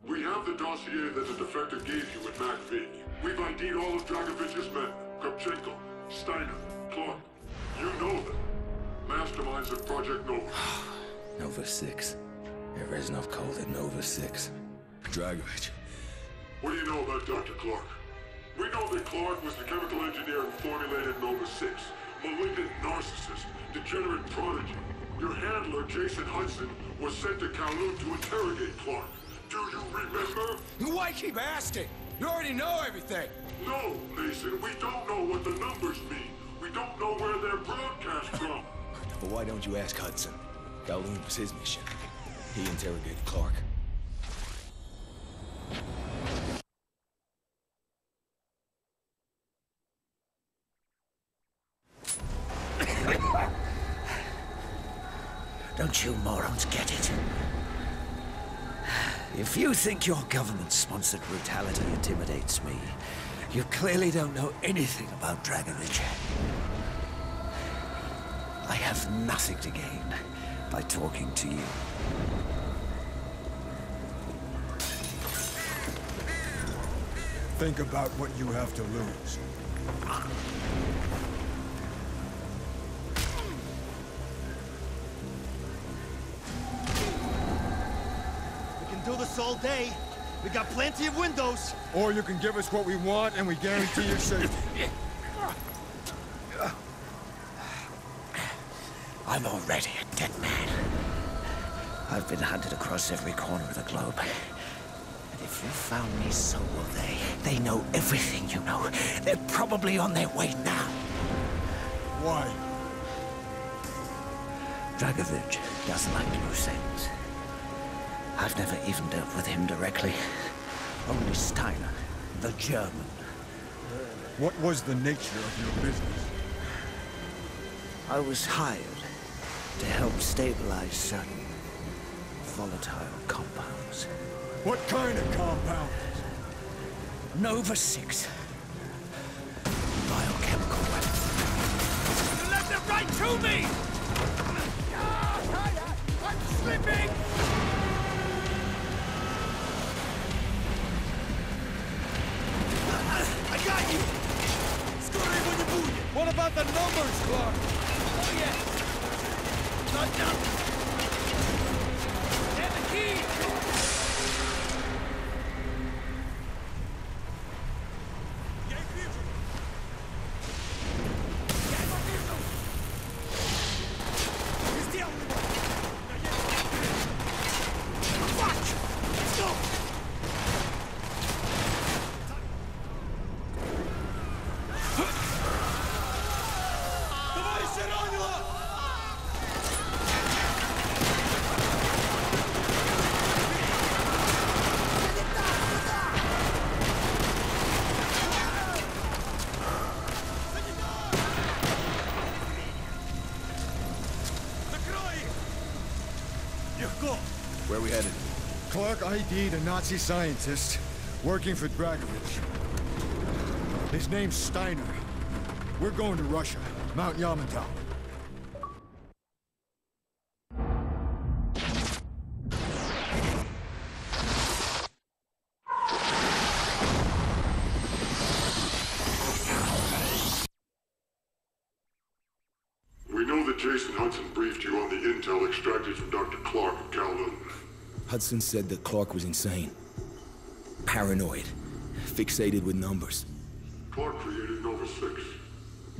We have the dossier that the defector gave you in MacV. We've ID'd all of Dragovich's men. Kopchenko, Steiner, Clark. You know them. Masterminds of Project Nova. Nova 6. Reznov called it Nova 6. Dragovich. What do you know about Dr. Clark? We know that Clark was the chemical engineer who formulated Nova 6. Malignant narcissist, degenerate prodigy. Your handler, Jason Hudson, was sent to Kowloon to interrogate Clark. Do you remember? Why keep asking? You already know everything. No, Mason, we don't know what the numbers mean. We don't know where they're broadcast from. But why don't you ask Hudson? Kowloon was his mission. He interrogated Clark. Don't you morons get it? If you think your government-sponsored brutality intimidates me, you clearly don't know anything about Dragovich. I have nothing to gain by talking to you. Think about what you have to lose. Do this all day. We got plenty of windows. Or you can give us what we want and we guarantee your safety. I'm already a dead man. I've been hunted across every corner of the globe. And if you found me, so will they. They know everything you know. They're probably on their way now. Why? Dragovich doesn't like loose ends. I've never even dealt with him directly. Only Steiner, the German. What was the nature of your business? I was hired to help stabilize certain volatile compounds. What kind of compounds? Nova 6. Biochemical weapons. You left it right to me! I'm slipping! I got you! What about the numbers, Clark? Oh, yeah. Not done. And the key! Where are we headed? Clark ID'd a Nazi scientist working for Dragovich. His name's Steiner. We're going to Russia, Mount Yamantau. We know that Jason Hudson briefed you on the intel extracted from Dr. Clark at Kowloon. Hudson said that Clark was insane. Paranoid. Fixated with numbers. Clark created Nova 6.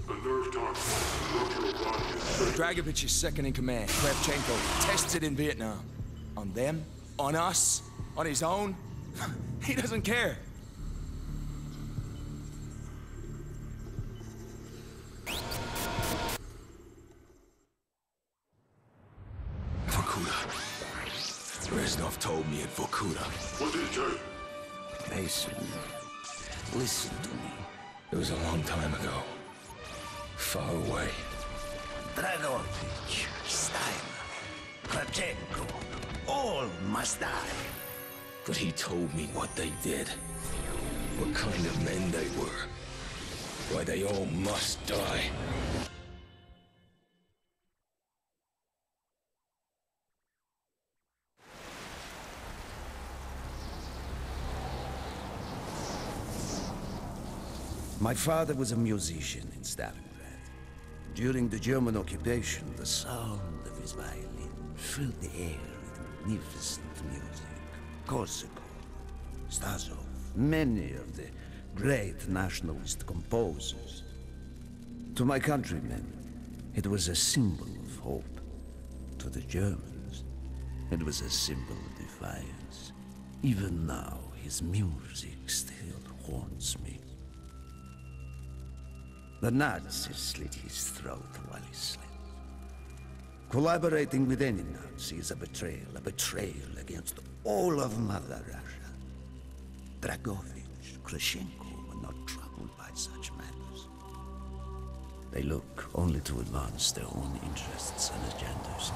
A nerve toxin, rupture of body and strength. Dragovich's second in command, Kopchenko, tested in Vietnam. On them? On us? On his own? He doesn't care. Vorkuta. Reznov told me at Vorkuta. What did he tell you? Mason, listen to me. It was a long time ago. Far away. Dragovich, Steiner, Kopchenko, all must die. But he told me what they did. What kind of men they were. Why they all must die. My father was a musician in Stalingrad. During the German occupation, the sound of his violin filled the air with magnificent music. Korsakov, Stasov, many of the great nationalist composers. To my countrymen, it was a symbol of hope. To the Germans, it was a symbol of defiance. Even now, his music still haunts me. The Nazis slit his throat while he slept. Collaborating with any Nazi is a betrayal against all of Mother Russia. Dragovich, Krashenko were not troubled by such matters. They look only to advance their own interests and agendas.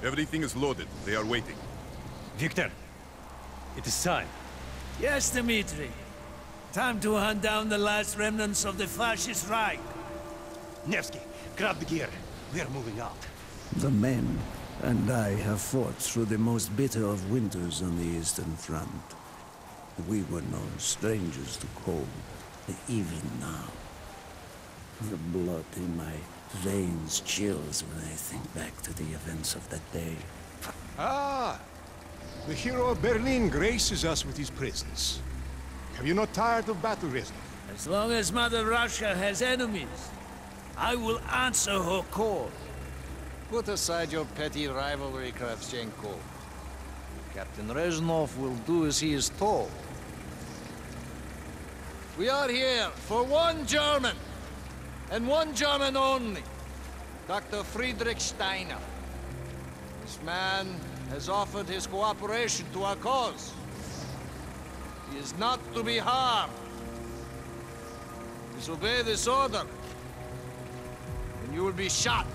Everything is loaded. They are waiting. Victor, it is time. Yes, Dmitri. Time to hunt down the last remnants of the fascist Reich. Nevsky, grab the gear. We are moving out. The men and I have fought through the most bitter of winters on the Eastern Front. We were no strangers to cold, even now. The blood in my veins chills when I think back to the events of that day. Ah! The hero of Berlin graces us with his presence. Have you not tired of battle, Reznov? As long as Mother Russia has enemies, I will answer her call. Put aside your petty rivalry, Kravchenko. Captain Reznov will do as he is told. We are here for one German, and one German only. Dr. Friedrich Steiner. This man has offered his cooperation to our cause. He is not to be harmed. Disobey this order, and you will be shot.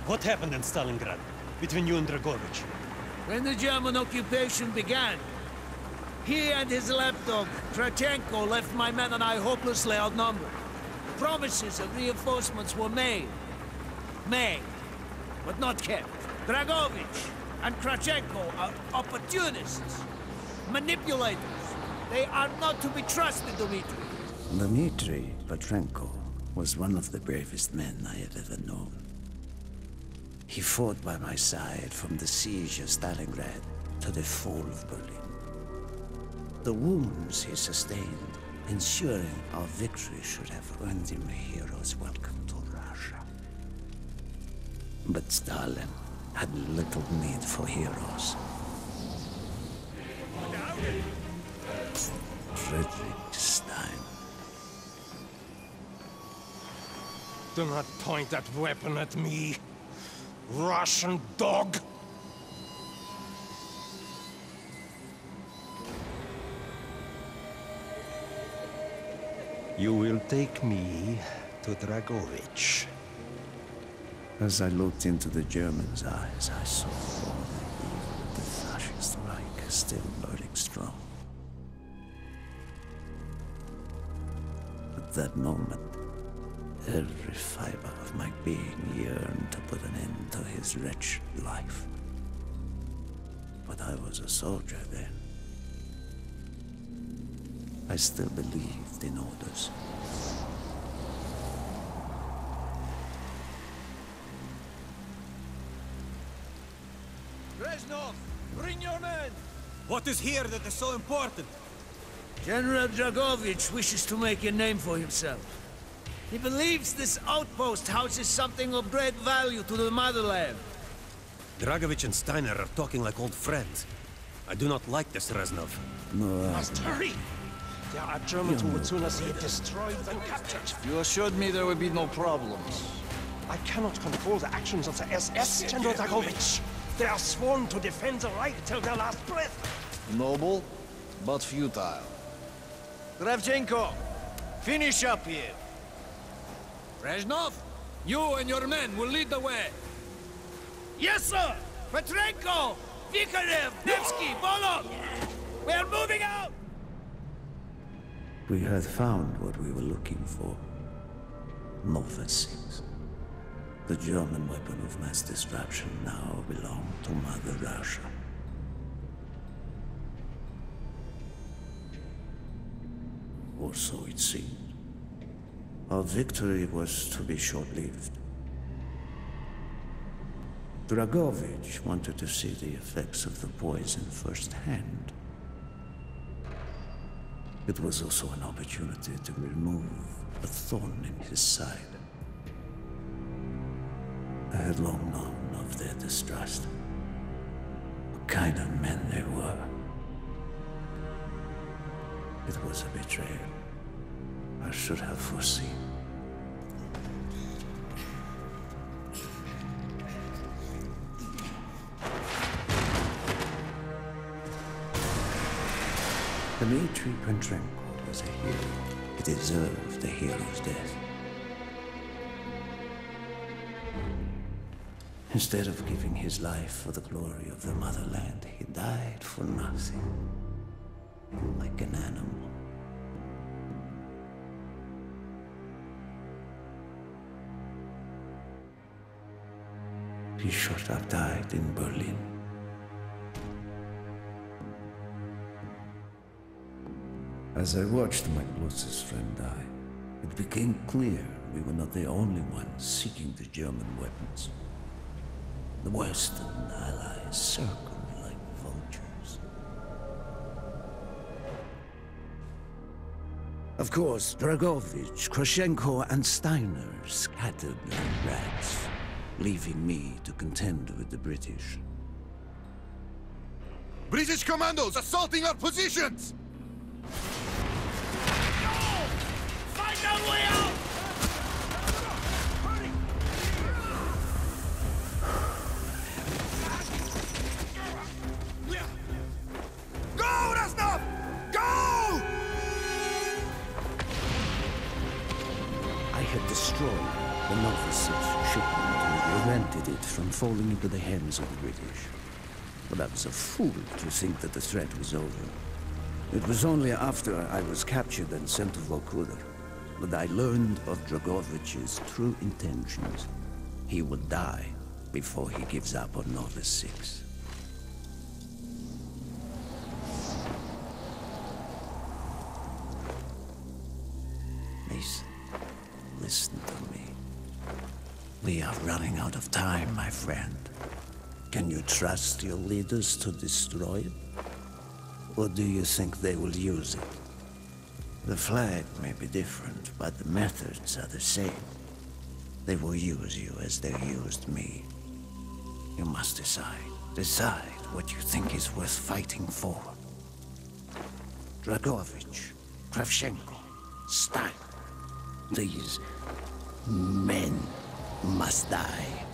What happened in Stalingrad between you and Dragovich? When the German occupation began, he and his lapdog, Krachenko, left my men and I hopelessly outnumbered. Promises of reinforcements were made, but not kept. Dragovich and Krachenko are opportunists, manipulators. They are not to be trusted, Dmitri. Dmitri Petrenko was one of the bravest men I have ever known. He fought by my side from the siege of Stalingrad to the fall of Berlin. The wounds he sustained, ensuring our victory, should have earned him a hero's welcome to Russia. But Stalin had little need for heroes. Friedrich Steiner. Do not point that weapon at me, Russian dog! You will take me to Dragovich. As I looked into the German's eyes, I saw all the evil of the fascist Reich still burning strong. At that moment, every fiber of my being yearned to put an end to his wretched life. But I was a soldier then. I still believed in orders. Reznov, bring your men! What is here that is so important? General Dragovich wishes to make a name for himself. He believes this outpost houses something of great value to the motherland. Dragovich and Steiner are talking like old friends. I do not like this, Reznov. No, Must hurry! There are Germans who would sooner see it destroyed than captured. You assured me there would be no problems. I cannot control the actions of the SS, General Dragovich. They are sworn to defend the Reich till their last breath. Noble, but futile. Kravchenko, finish up here. Reznov, you and your men will lead the way. Yes, sir! Petrenko! Vikarev! Nevsky! Volov! We are moving out! We had found what we were looking for. Nova 6. The German weapon of mass destruction now belonged to Mother Russia. Or so it seemed. Our victory was to be short-lived. Dragovich wanted to see the effects of the poison firsthand. It was also an opportunity to remove a thorn in his side. I had long known of their distrust. What kind of men they were. It was a betrayal. I should have foreseen. Dmitri Petrenko was a hero. He deserved a hero's death. Instead of giving his life for the glory of the motherland, he died for nothing. Like an animal. He should have died in Berlin. As I watched my closest friend die, it became clear we were not the only ones seeking the German weapons. The Western allies circled like vultures. Of course, Dragovich, Kravchenko, and Steiner scattered like rats, leaving me to contend with the British. British commandos assaulting our positions! Find our way out! Go, Reznov! Go! I had destroyed the Nova 6 shipment and prevented it from falling into the hands of the British. But I was a fool to think that the threat was over. It was only after I was captured and sent to Vorkuta that I learned of Dragovich's true intentions. He would die before he gives up on Nova 6. Listen to me. We are running out of time, my friend. Can you trust your leaders to destroy it? Or do you think they will use it? The flag may be different, but the methods are the same. They will use you as they used me. You must decide. Decide what you think is worth fighting for. Dragovich, Kravchenko, Stein. These men must die.